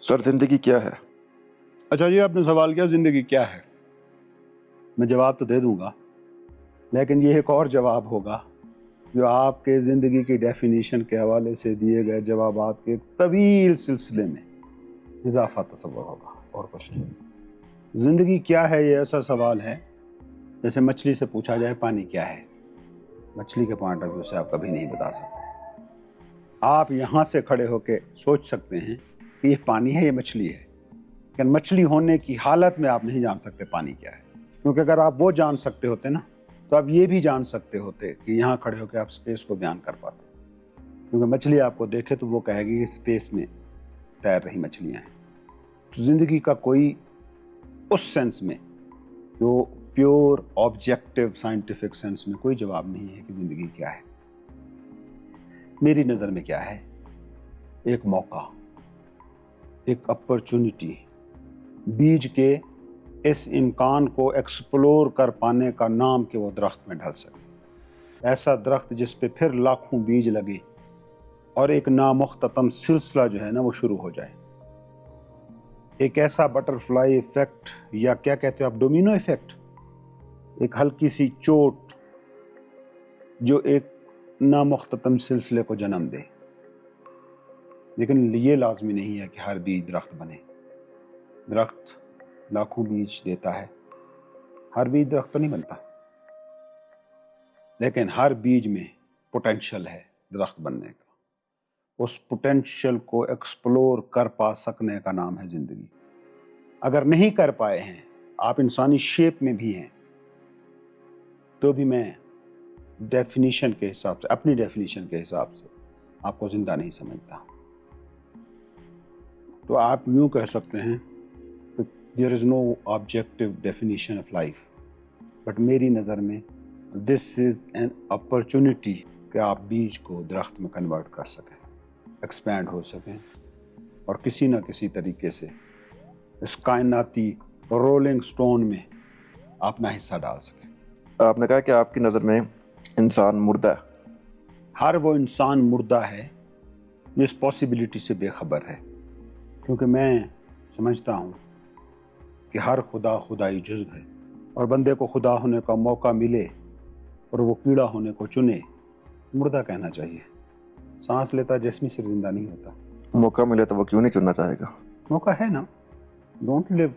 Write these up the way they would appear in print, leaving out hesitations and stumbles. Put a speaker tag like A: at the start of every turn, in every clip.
A: سر زندگی کیا ہے؟
B: اچھا جی، آپ نے سوال کیا زندگی کیا ہے، میں جواب تو دے دوں گا، لیکن یہ ایک اور جواب ہوگا جو آپ کے زندگی کی ڈیفینیشن کے حوالے سے دیے گئے جوابات کے ایک طویل سلسلے میں اضافہ تصور ہوگا اور کچھ نہیں۔ زندگی کیا ہے یہ ایسا سوال ہے جیسے مچھلی سے پوچھا جائے پانی کیا ہے۔ مچھلی کے پوائنٹ آف ویو سے آپ کبھی نہیں بتا سکتے۔ آپ یہاں سے کھڑے ہو کے سوچ سکتے ہیں کہ یہ پانی ہے یہ مچھلی ہے، لیکن مچھلی ہونے کی حالت میں آپ نہیں جان سکتے پانی کیا ہے، کیونکہ اگر آپ وہ جان سکتے ہوتے نا تو آپ یہ بھی جان سکتے ہوتے کہ یہاں کھڑے ہو کے آپ اسپیس کو بیان کر پاتے، کیونکہ مچھلی آپ کو دیکھے تو وہ کہے گی کہ اسپیس میں تیر رہی مچھلیاں ہیں۔ تو زندگی کا کوئی اس سینس میں جو پیور آبجیکٹیو سائنٹیفک سینس میں کوئی جواب نہیں ہے کہ زندگی کیا ہے۔ میری نظر میں کیا ہے؟ ایک موقع، ایک اپرچونٹی، بیج کے اس امکان کو ایکسپلور کر پانے کا نام کہ وہ درخت میں ڈھل سکے، ایسا درخت جس پہ پھر لاکھوں بیج لگے اور ایک نامختتم سلسلہ جو ہے نا وہ شروع ہو جائے، ایک ایسا بٹر فلائی ایفیکٹ یا کیا کہتے ہو آپ، ڈومینو ایفیکٹ، ایک ہلکی سی چوٹ جو ایک نامختتم سلسلے کو جنم دے۔ لیکن یہ لازمی نہیں ہے کہ ہر بیج درخت بنے۔ درخت لاکھوں بیج دیتا ہے، ہر بیج درخت تو نہیں بنتا، لیکن ہر بیج میں پوٹینشل ہے درخت بننے کا۔ اس پوٹینشل کو ایکسپلور کر پا سکنے کا نام ہے زندگی۔ اگر نہیں کر پائے ہیں، آپ انسانی شیپ میں بھی ہیں، تو بھی میں ڈیفینیشن کے حساب سے، اپنی ڈیفینیشن کے حساب سے آپ کو زندہ نہیں سمجھتا۔ تو آپ یوں کہہ سکتے ہیں کہ there is no objective definition of life، but میری نظر میں this is an opportunity کہ آپ بیج کو درخت میں کنورٹ کر سکیں، ایکسپینڈ ہو سکیں اور کسی نہ کسی طریقے سے اس کائناتی رولنگ سٹون میں اپنا حصہ ڈال سکیں۔
A: آپ نے کہا کہ آپ کی نظر میں انسان مردہ ہے۔
B: ہر وہ انسان مردہ ہے جو اس پاسبلٹی سے بے خبر ہے، کیونکہ میں سمجھتا ہوں کہ ہر خدا خدائی جزو ہے، اور بندے کو خدا ہونے کا موقع ملے اور وہ کیڑا ہونے کو چنے، مردہ کہنا چاہیے۔ سانس لیتا جسمی صرف زندہ نہیں ہوتا۔
A: موقع ملے تو وہ کیوں نہیں چننا چاہے گا؟
B: موقع ہے نا، ڈونٹ لیو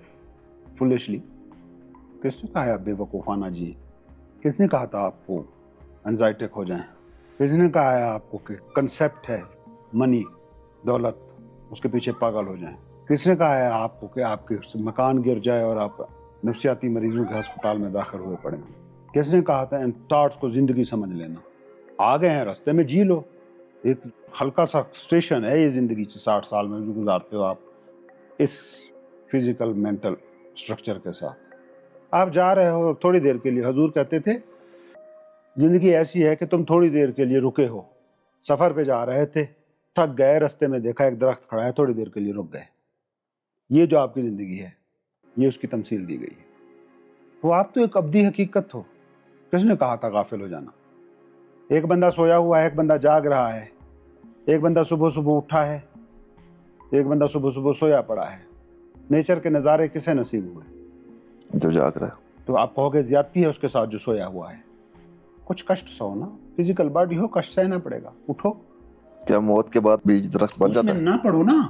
B: فولشلی۔ کس نے کہا ہے آپ بے وقوفانہ جی؟ کس نے کہا تھا آپ کو انزائٹک ہو جائیں؟ کس نے کہا ہے آپ کو کہ کنسیپٹ ہے منی، دولت، اس کے پیچھے پاگل ہو جائیں؟ کس نے کہا ہے آپ کو کہ آپ کے مکان گر جائے اور آپ نفسیاتی مریضوں کے ہسپتال میں داخل ہوئے پڑیں؟ کس نے کہا تھا ان تھاٹس کو زندگی سمجھ لینا؟ آ گئے ہیں راستے میں، جی لو۔ ایک ہلکا سا اسٹیشن ہے یہ زندگی 60 سال میں جو گزارتے ہو آپ اس فزیکل مینٹل اسٹرکچر کے ساتھ۔ آپ جا رہے ہو تھوڑی دیر کے لیے، حضور کہتے تھے زندگی ایسی ہے کہ تم تھوڑی دیر کے لیے رکے ہو، سفر پہ جا رہے تھے، تھک گئے، رستے میں دیکھا ایک درخت کھڑا ہے، تھوڑی دیر کے لیے رک گئے۔ یہ جو آپ کی زندگی ہے، یہ اس کی تمثیل دی گئی ہے۔ وہ آپ تو ایک ابدی حقیقت ہو۔ کس نے کہا تھا غافل ہو جانا؟ ایک بندہ سویا ہوا ہے، ایک بندہ جاگ رہا ہے، ایک بندہ صبح صبح اٹھا ہے، ایک بندہ صبح صبح سویا پڑا ہے۔ نیچر کے نظارے کسے نصیب ہوئے؟
A: جو جاگ رہا ہے۔
B: تو آپ کہو گے زیادتی ہے اس کے ساتھ جو سویا ہوا ہے۔ کچھ کشٹ سہو نا، فزیکل باڈی ہو، کشٹ سہنا پڑے گا، اٹھو۔
A: کیا موت کے بعد بیج درخت بن
B: اس
A: جاتا
B: میں
A: ہے؟
B: نہ پڑو نا،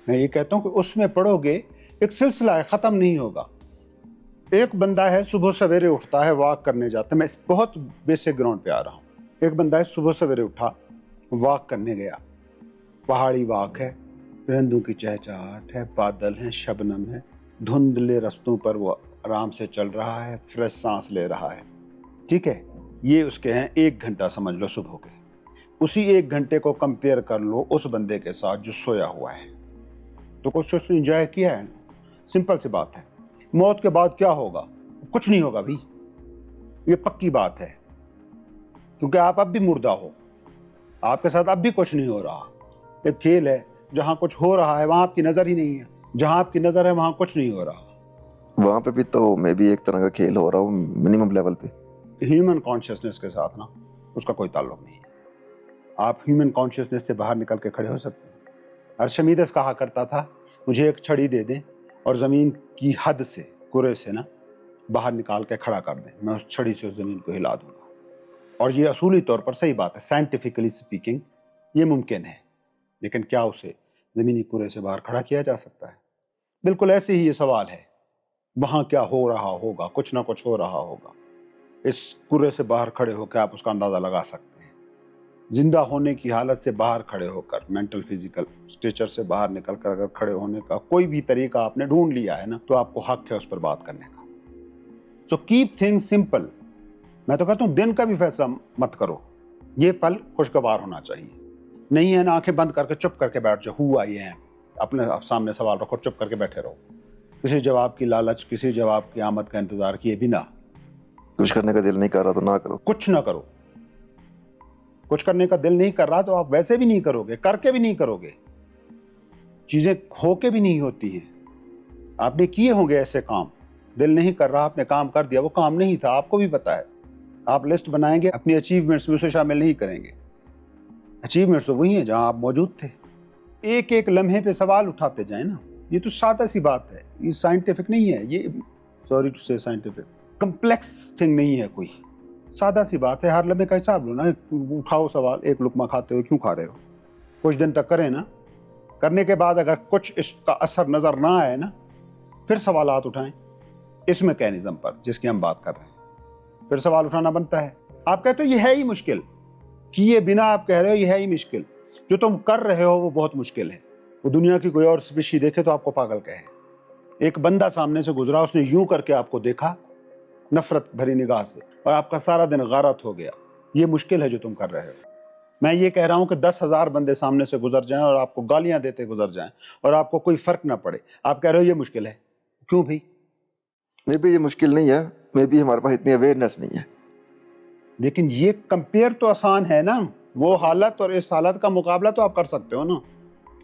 B: میں یہ کہتا ہوں کہ اس میں پڑھو گے، ایک سلسلہ ہے، ختم نہیں ہوگا۔ ایک بندہ ہے صبح سویرے اٹھتا ہے، واک کرنے جاتا ہے، میں اس بہت بیسک گراؤنڈ پہ آ رہا ہوں۔ ایک بندہ ہے صبح سویرے اٹھا، واک کرنے گیا، پہاڑی واک ہے، پرندوں کی چہچہاٹ ہے، بادل ہیں، شبنم ہے، دھندلے رستوں پر وہ آرام سے چل رہا ہے، فریش سانس لے رہا ہے، ٹھیک ہے۔ یہ اس کے ہیں 1 گھنٹہ سمجھ لو صبح کے۔ اسی 1 گھنٹے کو کمپیئر کر لو اس بندے کے ساتھ جو سویا ہوا ہے، تو کچھ اس نے انجوائے کیا ہے؟ سمپل سی بات ہے۔ موت کے بعد کیا ہوگا؟ کچھ نہیں ہوگا بھی، یہ پکی بات ہے، کیونکہ آپ اب بھی مردہ ہو، آپ کے ساتھ اب بھی کچھ نہیں ہو رہا۔ ایک کھیل ہے، جہاں کچھ ہو رہا ہے وہاں آپ کی نظر ہی نہیں ہے، جہاں آپ کی نظر ہے وہاں کچھ نہیں ہو رہا۔
A: وہاں پہ بھی تو میں بھی ایک طرح کا کھیل ہو رہا ہوں منیمم لیول پہ۔
B: ہیومن کانشیسنس کے ساتھ نا اس کا کوئی تعلق نہیں ہے۔ آپ ہیومن کانشیسنس سے باہر نکل کے کھڑے ہو سکتے ہیں۔ ارشمیدس کہا کرتا تھا مجھے ایک چھڑی دے دیں اور زمین کی حد سے کرے سے نا باہر نکال کے کھڑا کر دیں، میں اس چھڑی سے اس زمین کو ہلا دوں گا۔ اور یہ اصولی طور پر صحیح بات ہے، سائنٹیفکلی سپیکنگ یہ ممکن ہے، لیکن کیا اسے زمینی کرے سے باہر کھڑا کیا جا سکتا ہے؟ بالکل ایسے ہی یہ سوال ہے، وہاں کیا ہو رہا ہوگا، کچھ نہ کچھ ہو رہا ہوگا، اس کرے سے باہر کھڑے ہو کے آپ اس کا اندازہ لگا سکتے ہیں۔ زندہ ہونے کی حالت سے باہر کھڑے ہو کر، مینٹل فزیکل اسٹیچر سے باہر نکل کر اگر کھڑے ہونے کا کوئی بھی طریقہ آپ نے ڈھونڈ لیا ہے نا، تو آپ کو حق ہے اس پر بات کرنے کا۔ So keep things simple. میں تو کہتا ہوں دن کا بھی فیصلہ مت کرو، یہ پل خوشگوار ہونا چاہیے، نہیں ہے نا آنکھیں بند کر کے چپ کر کے بیٹھ جاؤ، ہو آئی ہیں، اپنے سامنے سوال رکھو، چپ کر کے بیٹھے رہو، کسی جواب کی لالچ، کسی جواب کی آمد کا انتظار کیے بنا
A: کچھ کرنے کا دل نہیں کر رہا تو نہ کرو،
B: کچھ نہ کرو۔ کچھ کرنے کا دل نہیں کر رہا تو آپ ویسے بھی نہیں کرو گے، کر کے بھی نہیں کرو گے، چیزیں ہو کے بھی نہیں ہوتی ہیں۔ آپ نے کیے ہوں گے ایسے کام، دل نہیں کر رہا، آپ نے کام کر دیا، وہ کام نہیں تھا، آپ کو بھی پتا ہے۔ آپ لسٹ بنائیں گے، اپنی اچیومنٹس میں اسے شامل نہیں کریں گے۔ اچیومنٹس تو وہی ہیں جہاں آپ موجود تھے۔ ایک ایک لمحے پہ سوال اٹھاتے جائیں نا، یہ تو سادہ سی بات ہے، یہ سائنٹیفک نہیں ہے، یہ سوری ٹو سے سائنٹیفک کمپلیکس تھنگ نہیں ہے، کوئی سادہ سی بات ہے۔ ہر لمحے کا حساب لو نا، اٹھاؤ سوال، ایک لقمہ کھاتے ہوئے کیوں کھا رہے ہو، کچھ دن تک کریں نا، کرنے کے بعد اگر کچھ اس کا اثر نظر نہ آئے نا، پھر سوالات اٹھائیں اس میکینزم پر جس کی ہم بات کر رہے ہیں، پھر سوال اٹھانا بنتا ہے۔ آپ کہتے ہو یہ ہے ہی مشکل، کیے بنا آپ کہہ رہے ہو یہ ہے ہی مشکل، جو تم کر رہے ہو وہ بہت مشکل ہے۔ وہ دنیا کی کوئی اور اسپیشی دیکھے تو آپ کو پاگل کہے۔ ایک بندہ سامنے سے گزرا، اس نے یوں کر کے آپ کو دیکھا نفرت بھری نگاہ سے، اور آپ کا سارا دن غارت ہو گیا، یہ مشکل ہے جو تم کر رہے ہو۔ میں یہ کہہ رہا ہوں کہ 10,000 بندے سامنے سے گزر جائیں اور آپ کو گالیاں دیتے گزر جائیں اور آپ کو کوئی فرق نہ پڑے، آپ کہہ رہے ہو یہ مشکل ہے، کیوں بھائی؟
A: میں بھی یہ مشکل نہیں ہے، میں بھی ہمارے پاس اتنی اویئرنیس نہیں ہے۔
B: لیکن یہ کمپیئر تو آسان ہے نا، وہ حالت اور اس حالت کا مقابلہ تو آپ کر سکتے ہو نا،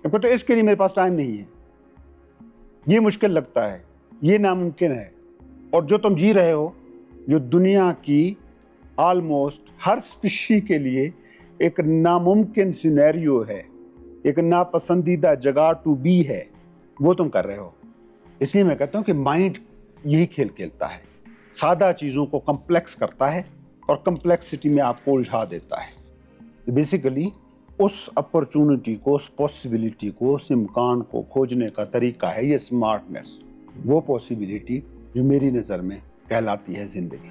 B: پھر تو اس کے لیے میرے پاس ٹائم نہیں ہے، یہ مشکل لگتا ہے، یہ ناممکن ہے۔ اور جو تم جی رہے ہو، جو دنیا کی آلموسٹ ہر اسپیشی کے لیے ایک ناممکن سینیریو ہے، ایک ناپسندیدہ جگہ ٹو بی ہے، وہ تم کر رہے ہو۔ اس لیے میں کہتا ہوں کہ مائنڈ یہی کھیل کھیلتا ہے، سادہ چیزوں کو کمپلیکس کرتا ہے اور کمپلیکسٹی میں آپ کو الجھا دیتا ہے۔ بیسیکلی اس اپرچونٹی کو، اس پاسبلٹی کو، اس امکان کو کھوجنے کا طریقہ ہے یہ اسمارٹنیس، وہ پاسبلٹی جو میری نظر میں کہلاتی ہے زندگی۔